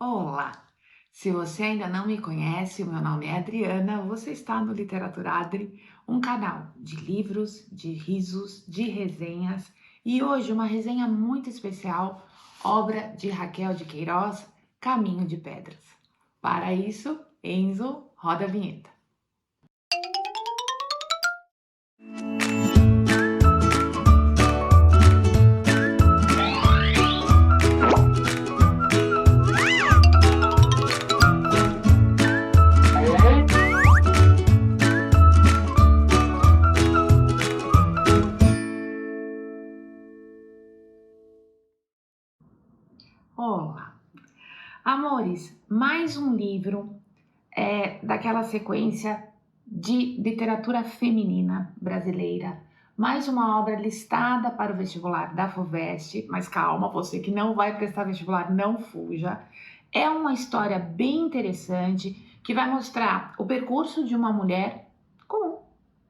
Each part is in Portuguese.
Olá! Se você ainda não me conhece, o meu nome é Adriana, você está no Literatura Adri, um canal de livros, de risos, de resenhas e hoje uma resenha muito especial, obra de Raquel de Queiroz, Caminho de Pedras. Para isso, Enzo, roda a vinheta. Olá! Amores, mais um livro daquela sequência de literatura feminina brasileira. Mais uma obra listada para o vestibular da FUVEST, mas calma, você que não vai prestar vestibular, não fuja. É uma história bem interessante que vai mostrar o percurso de uma mulher comum,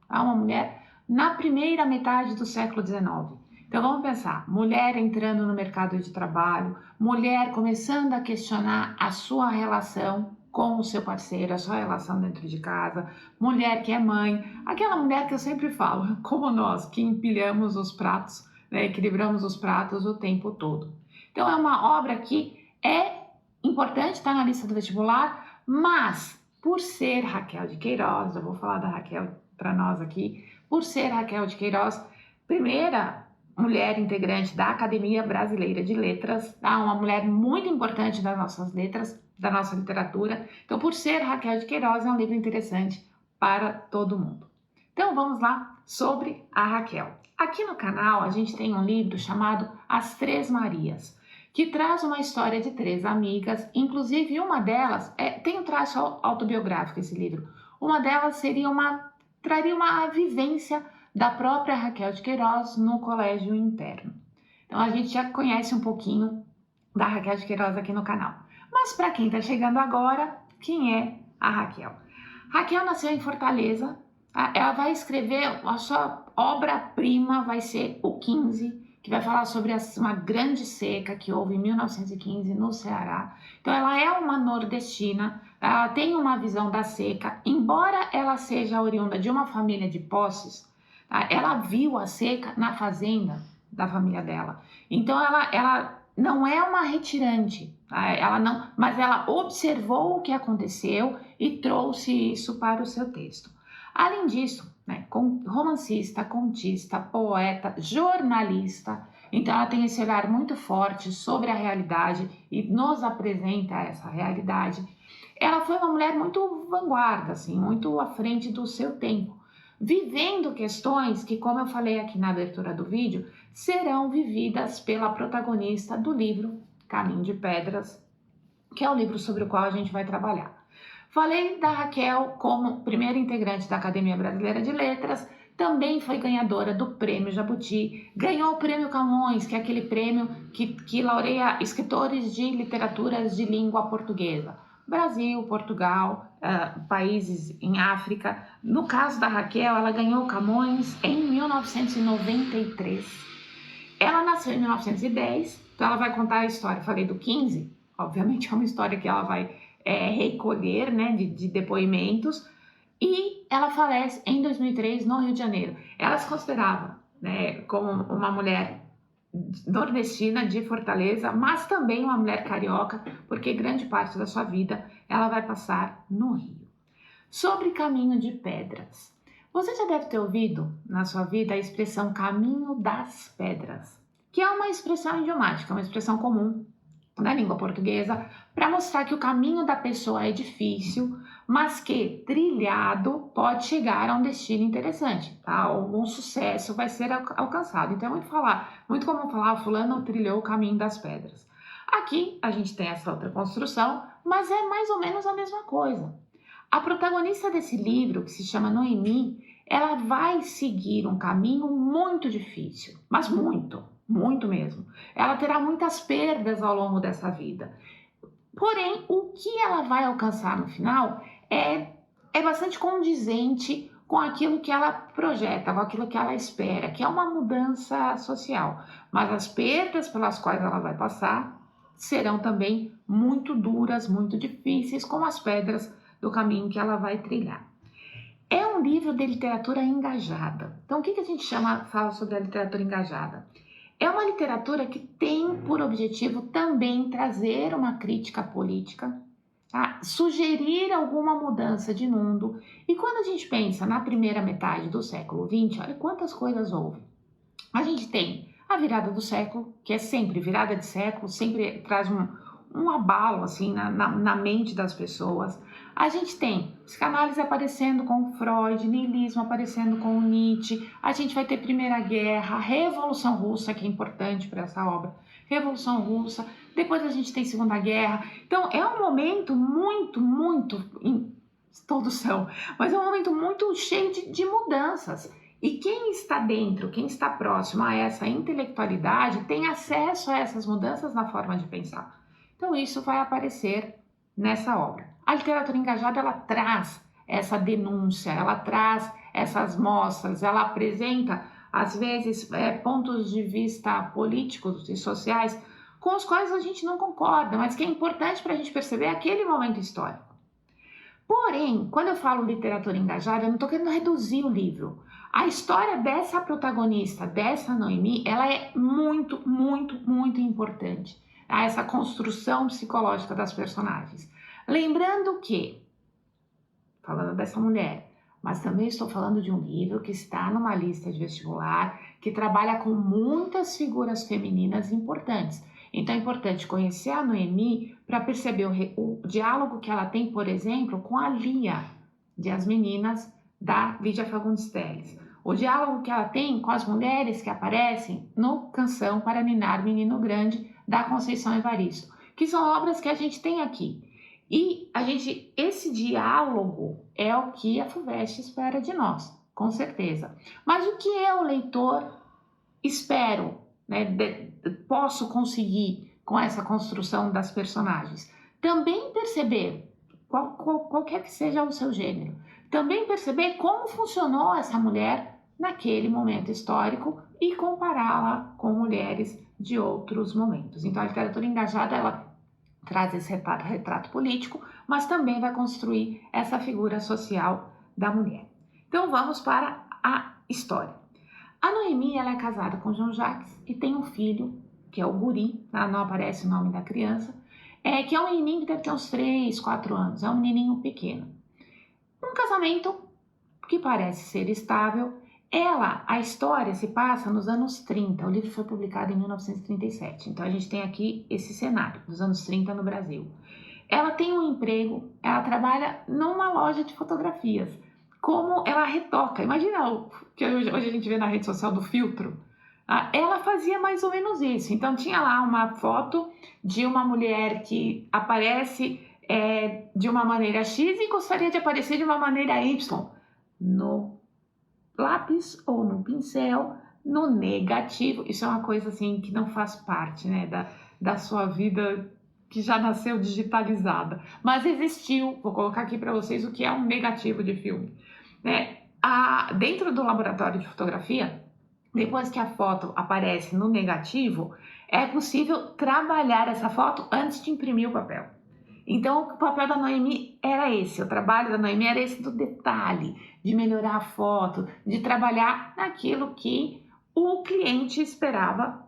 tá? Uma mulher na primeira metade do século XIX. Então vamos pensar, mulher entrando no mercado de trabalho, mulher começando a questionar a sua relação com o seu parceiro, a sua relação dentro de casa, mulher que é mãe, aquela mulher que eu sempre falo, como nós, que empilhamos os pratos, né, equilibramos os pratos o tempo todo. Então é uma obra que é importante estar na lista do vestibular, mas por ser Raquel de Queiroz, eu vou falar da Raquel para nós aqui, por ser Raquel de Queiroz, primeira mulher integrante da Academia Brasileira de Letras, tá? Uma mulher muito importante das nossas letras, da nossa literatura. Então, por ser Raquel de Queiroz, é um livro interessante para todo mundo. Então, vamos lá sobre a Raquel. Aqui no canal, a gente tem um livro chamado As Três Marias, que traz uma história de três amigas, inclusive uma delas tem um traço autobiográfico esse livro. Uma delas traria uma vivência da própria Raquel de Queiroz no colégio interno. Então a gente já conhece um pouquinho da Raquel de Queiroz aqui no canal. Mas para quem está chegando agora, quem é a Raquel? Raquel nasceu em Fortaleza, tá? Ela vai escrever, a sua obra-prima vai ser o 15, que vai falar sobre uma grande seca que houve em 1915 no Ceará. Então ela é uma nordestina, ela tem uma visão da seca, embora ela seja oriunda de uma família de Poços, tá? Ela viu a seca na fazenda da família dela. Então ela não é uma retirante, tá? Mas ela observou o que aconteceu e trouxe isso para o seu texto. Além disso, né, romancista, contista, poeta, jornalista, então ela tem esse olhar muito forte sobre a realidade e nos apresenta essa realidade. Ela foi uma mulher muito vanguarda, assim, muito à frente do seu tempo, vivendo questões que, como eu falei aqui na abertura do vídeo, serão vividas pela protagonista do livro Caminho de Pedras, que é o livro sobre o qual a gente vai trabalhar. Falei da Raquel como primeira integrante da Academia Brasileira de Letras, também foi ganhadora do Prêmio Jabuti, ganhou o Prêmio Camões, que é aquele prêmio que laureia escritores de literaturas de língua portuguesa. Brasil, Portugal, países em África. No caso da Raquel, ela ganhou o Camões em 1993. Ela nasceu em 1910, então ela vai contar a história, falei do 15, obviamente é uma história que ela vai recolher, né, de depoimentos, e ela falece em 2003 no Rio de Janeiro. Ela se considerava, né, como uma mulher nordestina de Fortaleza, mas também uma mulher carioca, porque grande parte da sua vida ela vai passar no Rio. Sobre Caminho de Pedras. Você já deve ter ouvido na sua vida a expressão Caminho das Pedras, que é uma expressão idiomática, uma expressão comum na língua portuguesa, para mostrar que o caminho da pessoa é difícil, mas que trilhado pode chegar a um destino interessante, tá? Algum sucesso vai ser alcançado. Então muito comum falar, fulano trilhou o caminho das pedras. Aqui a gente tem essa outra construção, mas é mais ou menos a mesma coisa. A protagonista desse livro, que se chama Noemi, ela vai seguir um caminho muito difícil, mas muito mesmo. Ela terá muitas perdas ao longo dessa vida. Porém, o que ela vai alcançar no final é bastante condizente com aquilo que ela projeta, com aquilo que ela espera, que é uma mudança social. Mas as perdas pelas quais ela vai passar serão também muito duras, muito difíceis, como as pedras do caminho que ela vai trilhar. É um livro de literatura engajada. Então, o que a gente fala sobre a literatura engajada? É uma literatura que tem por objetivo também trazer uma crítica política, tá? Sugerir alguma mudança de mundo. E quando a gente pensa na primeira metade do século XX, olha quantas coisas houve. A gente tem a virada do século, que é sempre virada de século, sempre traz um abalo assim na mente das pessoas. A gente tem psicanálise aparecendo com Freud, niilismo aparecendo com Nietzsche. A gente vai ter Primeira Guerra, Revolução Russa, que é importante para essa obra. Revolução Russa. Depois a gente tem Segunda Guerra. Então é um momento todos são, mas é um momento muito cheio de mudanças. E quem está dentro, quem está próximo a essa intelectualidade tem acesso a essas mudanças na forma de pensar. Então isso vai aparecer nessa obra. A literatura engajada, ela traz essa denúncia, ela traz essas mostras, ela apresenta, às vezes, pontos de vista políticos e sociais com os quais a gente não concorda, mas que é importante para a gente perceber aquele momento histórico. Porém, quando eu falo literatura engajada, eu não estou querendo reduzir o livro. A história dessa protagonista, dessa Noemi, ela é muito importante. Essa construção psicológica das personagens. Lembrando que, falando dessa mulher, mas também estou falando de um livro que está numa lista de vestibular, que trabalha com muitas figuras femininas importantes. Então é importante conhecer a Noemi para perceber o diálogo que ela tem, por exemplo, com a Lia, de As Meninas, da Lídia Fagundes Telles. O diálogo que ela tem com as mulheres que aparecem no Canção para Ninar Menino Grande, da Conceição Evaristo, que são obras que a gente tem aqui. E esse diálogo é o que a FUVEST espera de nós, com certeza. Mas o que eu, leitor, espero, né, posso conseguir com essa construção das personagens? Também perceber, qualquer que seja o seu gênero, também perceber como funcionou essa mulher naquele momento histórico e compará-la com mulheres de outros momentos. Então a literatura engajada, ela traz esse retrato político, mas também vai construir essa figura social da mulher. Então vamos para a história. A Noemi, ela é casada com João Jacques e tem um filho, que é o Guri, tá? Não aparece o nome da criança, que é um menininho que deve ter uns 3, 4 anos, é um menininho pequeno. Um casamento que parece ser estável. A história se passa nos anos 30, o livro foi publicado em 1937, então a gente tem aqui esse cenário, dos anos 30 no Brasil. Ela tem um emprego, ela trabalha numa loja de fotografias, como ela retoca, imagina o que hoje a gente vê na rede social do filtro, ela fazia mais ou menos isso, então tinha lá uma foto de uma mulher que aparece de uma maneira X e gostaria de aparecer de uma maneira Y, no lápis ou no pincel, no negativo. Isso é uma coisa assim que não faz parte, né, da sua vida, que já nasceu digitalizada, mas existiu. Vou colocar aqui para vocês o que é um negativo de filme, né? Dentro do laboratório de fotografia, depois que a foto aparece no negativo, é possível trabalhar essa foto antes de imprimir o papel. Então, o papel da Noemi era esse, o trabalho da Noemi era esse do detalhe, de melhorar a foto, de trabalhar naquilo que o cliente esperava.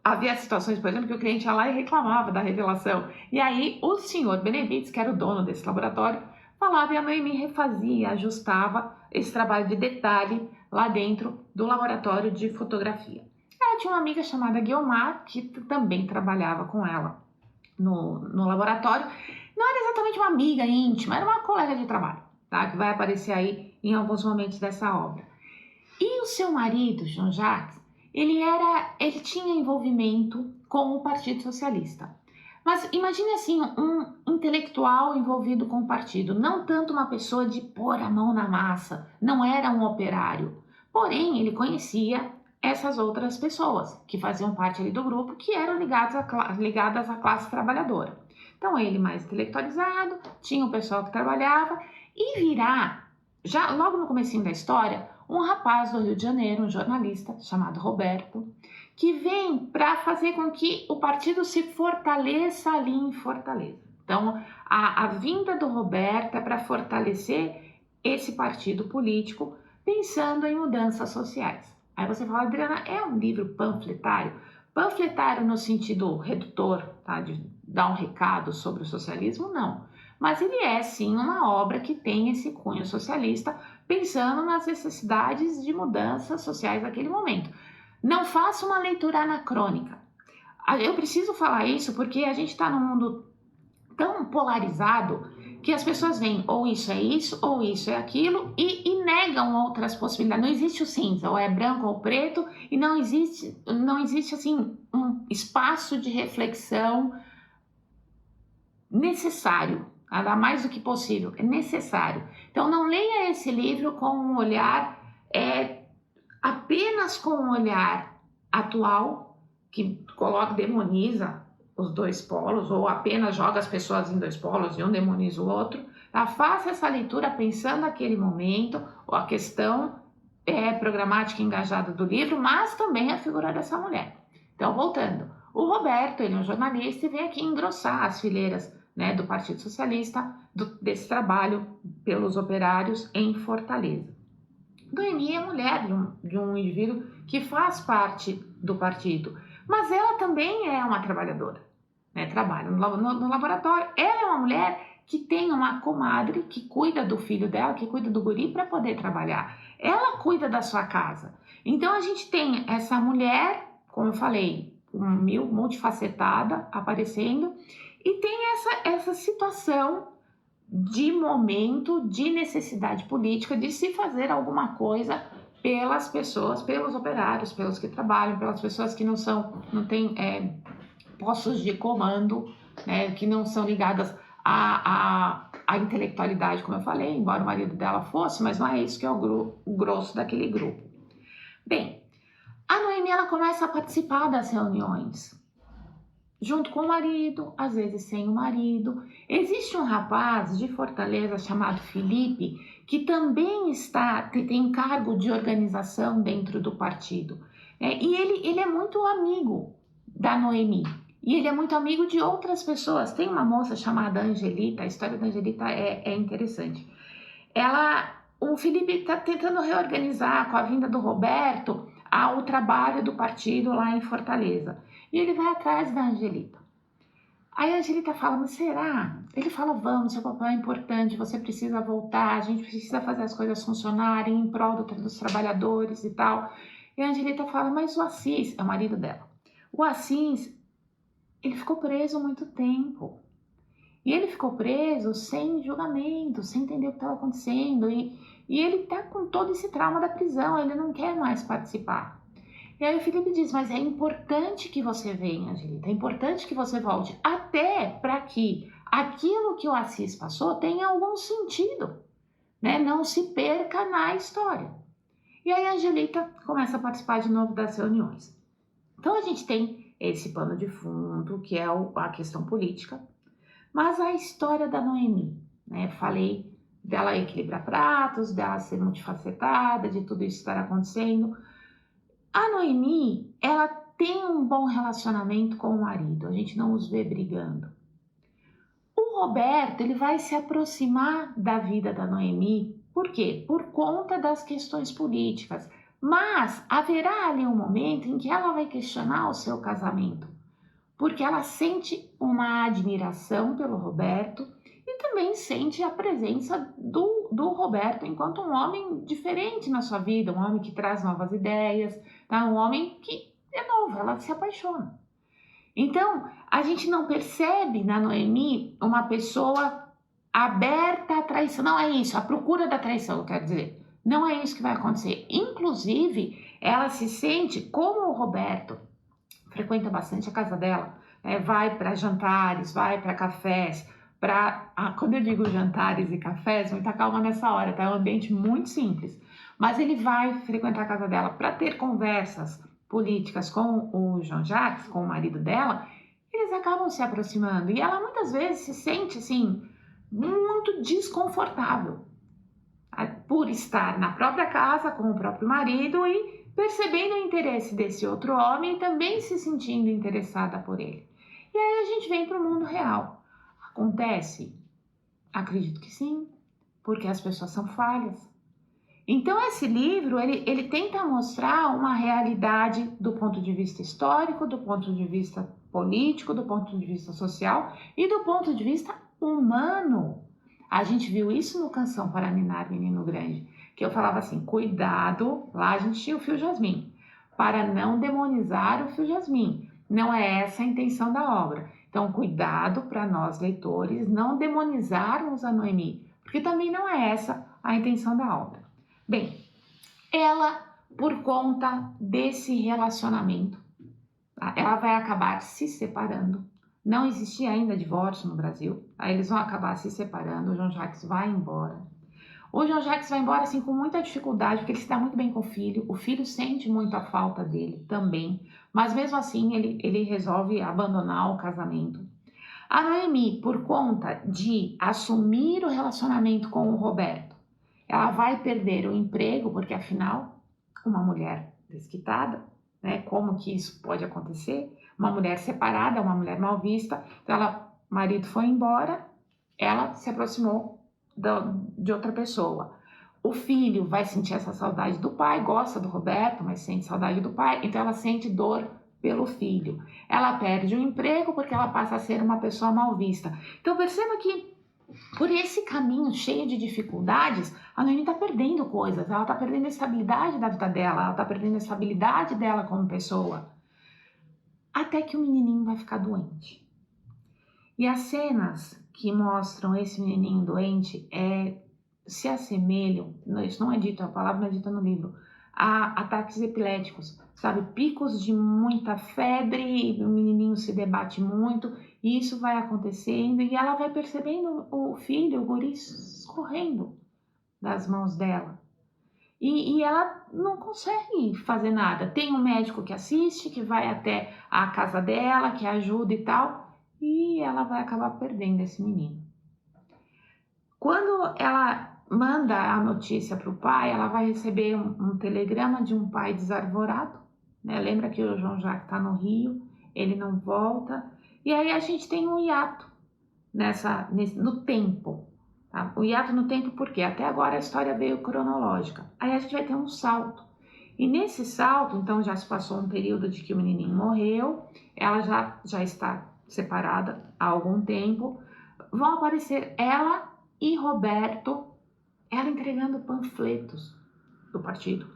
Havia situações, por exemplo, que o cliente ia lá e reclamava da revelação. E aí, o senhor Benevides, que era o dono desse laboratório, falava e a Noemi refazia, ajustava esse trabalho de detalhe lá dentro do laboratório de fotografia. Ela tinha uma amiga chamada Guiomar, que também trabalhava com ela no laboratório. Não era exatamente uma amiga íntima, era uma colega de trabalho, tá? Que vai aparecer aí em alguns momentos dessa obra. E o seu marido, João Jacques, ele tinha envolvimento com o Partido Socialista. Mas imagine assim, um intelectual envolvido com o partido, não tanto uma pessoa de pôr a mão na massa, não era um operário. Porém, ele conhecia essas outras pessoas que faziam parte ali do grupo, que eram ligadas à classe trabalhadora. Então, ele mais intelectualizado, tinha o pessoal que trabalhava, e virá, já logo no comecinho da história, um rapaz do Rio de Janeiro, um jornalista chamado Roberto, que vem para fazer com que o partido se fortaleça ali em Fortaleza. Então, a vinda do Roberto é para fortalecer esse partido político, pensando em mudanças sociais. Aí você fala, Adriana, é um livro panfletário? Panfletário no sentido redutor, tá? De dar um recado sobre o socialismo? Não. Mas ele é, sim, uma obra que tem esse cunho socialista, pensando nas necessidades de mudanças sociais naquele momento. Não faça uma leitura anacrônica. Eu preciso falar isso porque a gente está num mundo tão polarizado que as pessoas veem ou isso ou isso é aquilo e negam outras possibilidades. Não existe o cinza, ou é branco ou preto, e não existe assim um espaço de reflexão necessário, nada mais do que possível, é necessário. Então não leia esse livro com um olhar apenas com um olhar atual, que demoniza os dois polos, ou apenas joga as pessoas em dois polos e um demoniza o outro. Tá? Faça essa leitura pensando naquele momento, ou a questão programática engajada do livro, mas também a figura dessa mulher. Então, voltando, o Roberto, ele é um jornalista e vem aqui engrossar as fileiras, né, do Partido Socialista, desse trabalho pelos operários em Fortaleza. Noemi é mulher de um indivíduo que faz parte do partido, mas ela também é uma trabalhadora, né? Trabalha no laboratório. Ela é uma mulher que tem uma comadre que cuida do filho dela, que cuida do guri para poder trabalhar. Ela cuida da sua casa. Então a gente tem essa mulher, como eu falei, multifacetada aparecendo, e tem essa situação de momento, de necessidade política, de se fazer alguma coisa pelas pessoas, pelos operários, pelos que trabalham, pelas pessoas que não têm postos de comando, né, que não são ligadas à intelectualidade, como eu falei, embora o marido dela fosse, mas não é isso que é o grosso daquele grupo. Bem, a Noemi, ela começa a participar das reuniões, junto com o marido, às vezes sem o marido. Existe um rapaz de Fortaleza chamado Felipe, que também tem cargo de organização dentro do partido. E ele é muito amigo da Noemi. E ele é muito amigo de outras pessoas. Tem uma moça chamada Angelita, a história da Angelita é interessante. O Felipe está tentando reorganizar com a vinda do Roberto o trabalho do partido lá em Fortaleza. E ele vai atrás da Angelita. Aí a Angelita fala, mas será? Ele fala, vamos, seu papel é importante, você precisa voltar, a gente precisa fazer as coisas funcionarem em prol dos trabalhadores e tal. E a Angelita fala, mas o Assis, é o marido dela, o Assis, ele ficou preso há muito tempo. E ele ficou preso sem julgamento, sem entender o que estava acontecendo. E ele está com todo esse trauma da prisão, ele não quer mais participar. E aí o Felipe diz, mas é importante que você venha, Angelita, é importante que você volte, até para que aquilo que o Assis passou tenha algum sentido, né? Não se perca na história. E aí a Angelita começa a participar de novo das reuniões. Então a gente tem esse pano de fundo, que é a questão política, mas a história da Noemi, né? Falei dela equilibrar pratos, dela ser multifacetada, de tudo isso estar acontecendo. A Noemi, ela tem um bom relacionamento com o marido, a gente não os vê brigando. O Roberto, ele vai se aproximar da vida da Noemi, por quê? Por conta das questões políticas, mas haverá ali um momento em que ela vai questionar o seu casamento, porque ela sente uma admiração pelo Roberto e também sente a presença do Roberto enquanto um homem diferente na sua vida, um homem que traz novas ideias, tá? Um homem que é novo, ela se apaixona. Então, a gente não percebe na Noemi uma pessoa aberta à traição. Não é isso, a procura da traição, eu quero dizer. Não é isso que vai acontecer. Inclusive, ela se sente, como o Roberto frequenta bastante a casa dela, vai para jantares, vai para cafés, quando eu digo jantares e cafés, muita calma nessa hora, tá? É um ambiente muito simples. Mas ele vai frequentar a casa dela para ter conversas políticas com o João Jacques, com o marido dela, eles acabam se aproximando. E ela muitas vezes se sente, assim, muito desconfortável por estar na própria casa com o próprio marido e percebendo o interesse desse outro homem e também se sentindo interessada por ele. E aí a gente vem para o mundo real. Acontece? Acredito que sim, porque as pessoas são falhas. Então esse livro, ele tenta mostrar uma realidade do ponto de vista histórico, do ponto de vista político, do ponto de vista social e do ponto de vista humano. A gente viu isso no Canção para Ninar, Menino Grande, que eu falava assim, cuidado, lá a gente tinha o Fio Jasmim, para não demonizar o Fio Jasmim. Não é essa a intenção da obra. Então, cuidado para nós, leitores, não demonizarmos a Noemi, porque também não é essa a intenção da obra. Bem, ela, por conta desse relacionamento, ela vai acabar se separando. Não existia ainda divórcio no Brasil, aí eles vão acabar se separando, o João Jacques vai embora. O João Jacques vai embora assim com muita dificuldade, porque ele se dá muito bem com o filho sente muito a falta dele também, mas mesmo assim ele resolve abandonar o casamento. A Noemi, por conta de assumir o relacionamento com o Roberto, ela vai perder o emprego, porque afinal, uma mulher desquitada, né? Como que isso pode acontecer? Uma mulher separada, uma mulher mal vista, então o marido foi embora, ela se aproximou de outra pessoa. O filho vai sentir essa saudade do pai, gosta do Roberto, mas sente saudade do pai, então ela sente dor pelo filho. Ela perde o emprego porque ela passa a ser uma pessoa mal vista. Então perceba que por esse caminho cheio de dificuldades, a Noemi está perdendo coisas, ela está perdendo a estabilidade da vida dela, ela está perdendo a estabilidade dela como pessoa. Até que o menininho vai ficar doente. E as cenas que mostram esse menininho doente se assemelham, isso não é dito, a palavra não é dita no livro, a ataques epiléticos, sabe? Picos de muita febre, o menininho se debate muito, e isso vai acontecendo, e ela vai percebendo o filho, o guri, escorrendo das mãos dela. E ela não consegue fazer nada. Tem um médico que assiste, que vai até a casa dela, que ajuda e tal, e ela vai acabar perdendo esse menino. Quando ela manda a notícia para o pai, ela vai receber um telegrama de um pai desarvorado, né? Lembra que o João Jacques está no Rio, ele não volta, e aí a gente tem um hiato no tempo. Tá? O hiato no tempo porque até agora a história veio cronológica, aí a gente vai ter um salto. E nesse salto, então já se passou um período de que o menininho morreu, ela já está separada há algum tempo, vão aparecer ela e Roberto, ela entregando panfletos do partido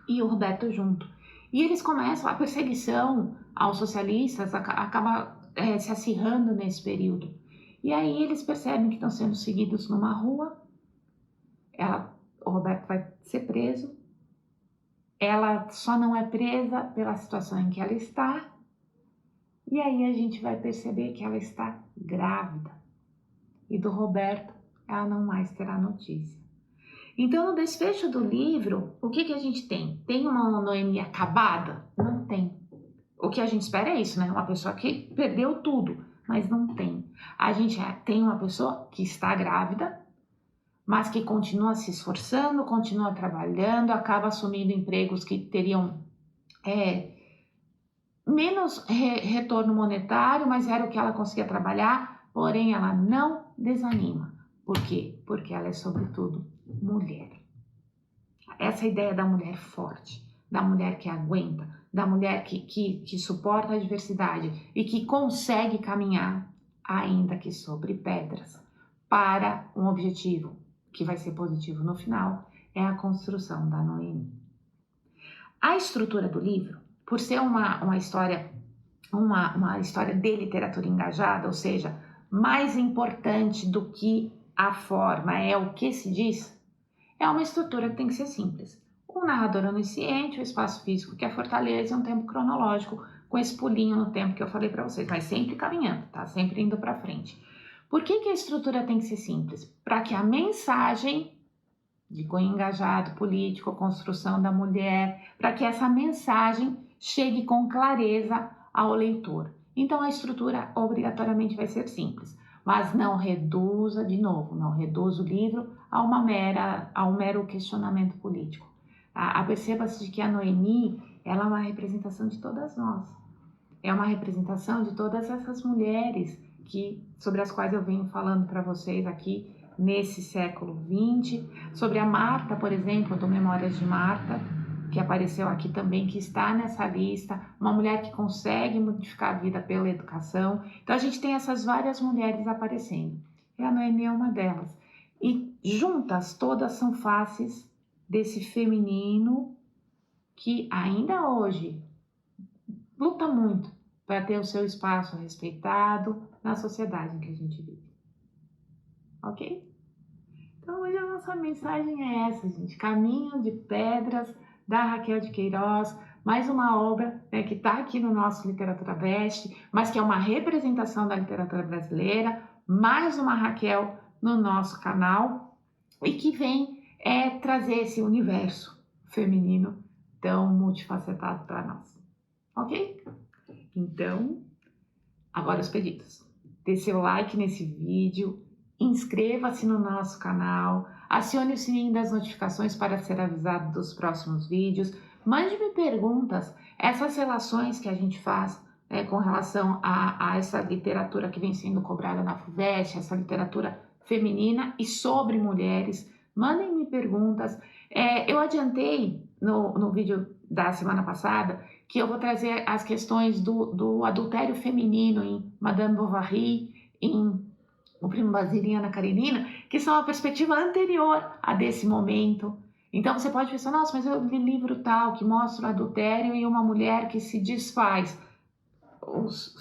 e o Roberto junto. E eles começam, a perseguição aos socialistas acaba se acirrando nesse período. E aí eles percebem que estão sendo seguidos numa rua, o Roberto vai ser preso, ela só não é presa pela situação em que ela está, e aí a gente vai perceber que ela está grávida. E do Roberto, ela não mais terá notícia. Então, no desfecho do livro, o que a gente tem? Tem uma Noemi acabada? Não tem. O que a gente espera é isso, né? Uma pessoa que perdeu tudo, mas não tem. A gente tem uma pessoa que está grávida, mas que continua se esforçando, continua trabalhando, acaba assumindo empregos que teriam menos retorno monetário, mas era o que ela conseguia trabalhar, porém ela não desanima. Por quê? Porque ela é, sobretudo, mulher. Essa ideia da mulher forte, da mulher que aguenta, da mulher que suporta a adversidade e que consegue caminhar, ainda que sobre pedras, para um objetivo que vai ser positivo no final, é a construção da Noemi. A estrutura do livro, por ser uma história de literatura engajada, ou seja, mais importante do que a forma é o que se diz, é uma estrutura que tem que ser simples. Um narrador onisciente, o espaço físico que é Fortaleza e um tempo cronológico com esse pulinho no tempo que eu falei para vocês, mas sempre caminhando, tá? Sempre indo para frente. Por que a estrutura tem que ser simples? Para que a mensagem de cunho engajado, político, construção da mulher, para que essa mensagem chegue com clareza ao leitor. Então a estrutura obrigatoriamente vai ser simples, mas não reduza, de novo, não reduza o livro a um mero questionamento político. Aperceba-se de que a Noemi, ela é uma representação de todas nós. É uma representação de todas essas mulheres sobre as quais eu venho falando para vocês aqui nesse século XX, sobre a Marta, por exemplo, do Memórias de Marta, que apareceu aqui também, que está nessa lista, uma mulher que consegue modificar a vida pela educação. Então a gente tem essas várias mulheres aparecendo, e a Noemi é uma delas. E juntas, todas são faces desse feminino que ainda hoje luta muito para ter o seu espaço respeitado na sociedade em que a gente vive. Ok? Então hoje a nossa mensagem é essa, gente. Caminho de Pedras, da Raquel de Queiroz, mais uma obra, né, que está aqui no nosso Literatura Best, mas que é uma representação da literatura brasileira, mais uma Raquel no nosso canal, e que vem trazer esse universo feminino tão multifacetado para nós. Ok? Então, agora os pedidos. Dê seu like nesse vídeo, inscreva-se no nosso canal, acione o sininho das notificações para ser avisado dos próximos vídeos, mande-me perguntas, essas relações que a gente faz com relação a essa literatura que vem sendo cobrada na FUVEST, essa literatura feminina e sobre mulheres, mandem-me perguntas. Eu adiantei no vídeo da semana passada que eu vou trazer as questões do adultério feminino em Madame Bovary, em O Primo Basílio e Ana Karenina, que são a perspectiva anterior a desse momento. Então você pode pensar, nossa, mas eu li livro tal que mostra o adultério e uma mulher que se desfaz. Os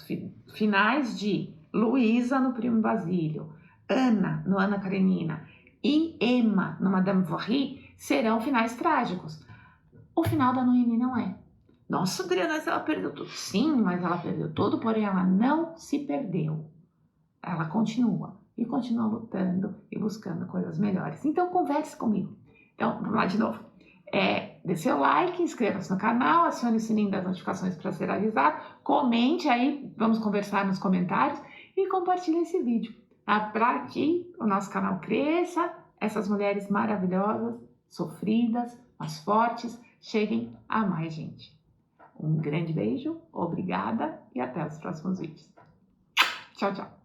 finais de Luísa no Primo Basílio, Ana no Ana Karenina e Emma no Madame Bovary serão finais trágicos. O final da Noemi não é. Nossa, Adriana, ela perdeu tudo. Sim, mas ela perdeu tudo, porém ela não se perdeu. Ela continua e continua lutando e buscando coisas melhores. Então converse comigo. Então, vamos lá de novo. Dê seu like, inscreva-se no canal, acione o sininho das notificações para ser avisado, comente aí, vamos conversar nos comentários e compartilhe esse vídeo, tá? Para que o nosso canal cresça, essas mulheres maravilhosas, sofridas, mas fortes, cheguem a mais gente. Um grande beijo, obrigada e até os próximos vídeos. Tchau, tchau.